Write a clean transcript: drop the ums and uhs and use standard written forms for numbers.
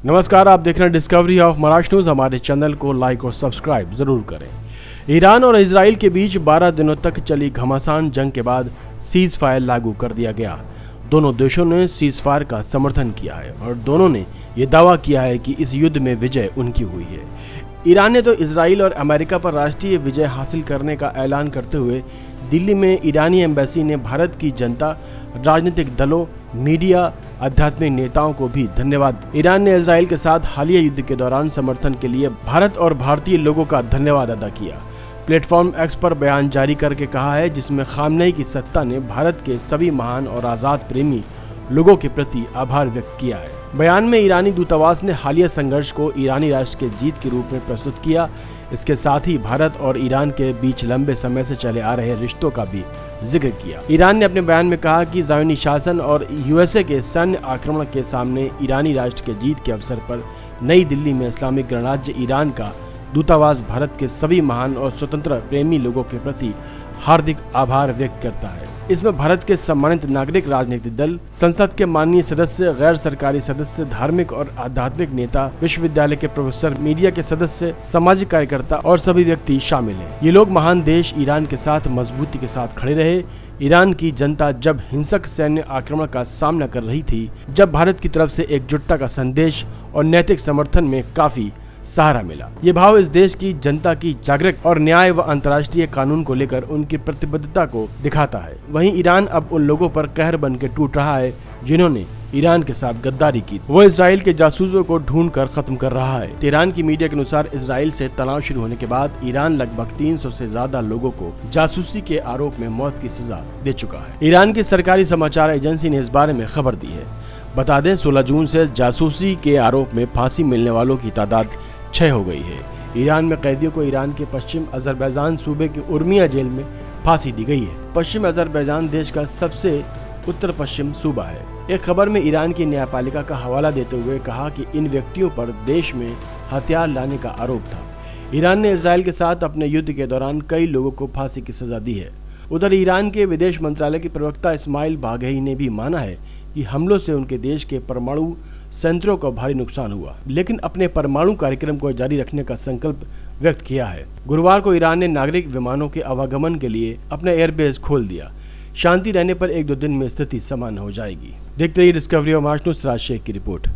नमस्कार, आप देख रहे हैं डिस्कवरी ऑफ महाराष्ट्र न्यूज़। हमारे चैनल को लाइक और सब्सक्राइब जरूर करें। ईरान और इजराइल के बीच 12 दिनों तक चली घमासान जंग के बाद सीज फायर लागू कर दिया गया। दोनों देशों ने सीज फायर का समर्थन किया है और दोनों ने यह दावा किया है कि इस युद्ध में विजय उनकी हुई है। ईरान ने तो इजराइल और अमेरिका पर राष्ट्रीय विजय हासिल करने का ऐलान करते हुए दिल्ली में ईरानी एम्बेसी ने भारत की जनता, राजनीतिक दलों, मीडिया, आध्यात्मिक नेताओं को भी धन्यवाद। ईरान ने इजराइल के साथ हालिया युद्ध के दौरान समर्थन के लिए भारत और भारतीय लोगों का धन्यवाद अदा किया। प्लेटफॉर्म एक्स पर बयान जारी करके कहा है, जिसमें खामनेई की सत्ता ने भारत के सभी महान और आज़ाद प्रेमी लोगों के प्रति आभार व्यक्त किया है। बयान में ईरानी दूतावास ने हालिया संघर्ष को ईरानी राष्ट्र के जीत के रूप में प्रस्तुत किया। इसके साथ ही भारत और ईरान के बीच लंबे समय से चले आ रहे रिश्तों का भी जिक्र किया। ईरान ने अपने बयान में कहा कि ज़ायोनी शासन और यूएसए के सैन्य आक्रमण के सामने ईरानी राष्ट्र के जीत के अवसर पर नई दिल्ली में इस्लामिक गणराज्य ईरान का दूतावास भारत के सभी महान और स्वतंत्र प्रेमी लोगों के प्रति हार्दिक आभार व्यक्त करता है। इसमें भारत के सम्मानित नागरिक, राजनीतिक दल, संसद के माननीय सदस्य, गैर सरकारी सदस्य, धार्मिक और आध्यात्मिक नेता, विश्वविद्यालय के प्रोफेसर, मीडिया के सदस्य, सामाजिक कार्यकर्ता और सभी व्यक्ति शामिल हैं। ये लोग महान देश ईरान के साथ मजबूती के साथ खड़े रहे। ईरान की जनता जब हिंसक सैन्य आक्रमण का सामना कर रही थी, जब भारत की तरफ से एकजुटता का संदेश और नैतिक समर्थन में काफी सहारा मिला। ये भाव इस देश की जनता की जागरूक और न्याय व अंतर्राष्ट्रीय कानून को लेकर उनकी प्रतिबद्धता को दिखाता है। वहीं ईरान अब उन लोगों पर कहर बन के टूट रहा है जिन्होंने ईरान के साथ गद्दारी की। वो इजराइल के जासूसों को ढूंढ कर खत्म कर रहा है। ईरान की मीडिया के अनुसार इजराइल से तनाव शुरू होने के बाद ईरान लगभग 300 से ज्यादा लोगों को जासूसी के आरोप में मौत की सजा दे चुका है। ईरान की सरकारी समाचार एजेंसी ने इस बारे में खबर दी है। बता दें, 16 जून से जासूसी के आरोप में फांसी मिलने वालों की तादाद 6 हो गई है। ईरान में कैदियों को ईरान के पश्चिम अजरबैजान सूबे की उर्मिया जेल में फांसी दी गई है। पश्चिम अजरबैजान देश का सबसे उत्तर पश्चिम सूबा है। एक खबर में ईरान की न्यायपालिका का हवाला देते हुए कहा कि इन व्यक्तियों पर देश में हथियार लाने का आरोप था। ईरान ने इजराइल के साथ अपने युद्ध के दौरान कई लोगों को फांसी की सजा दी है। उधर ईरान के विदेश मंत्रालय के प्रवक्ता इस्माइल बाघई ने भी माना है कि हमलों से उनके देश के परमाणु संयंत्रों को भारी नुकसान हुआ, लेकिन अपने परमाणु कार्यक्रम को जारी रखने का संकल्प व्यक्त किया है। गुरुवार को ईरान ने नागरिक विमानों के आवागमन के लिए अपना एयरबेस खोल दिया। शांति रहने पर 1-2 दिन में स्थिति सामान्य हो जाएगी। देखते रहिए डिस्कवरी ऑफ महाराष्ट्र न्यूज़। राज शेख की रिपोर्ट।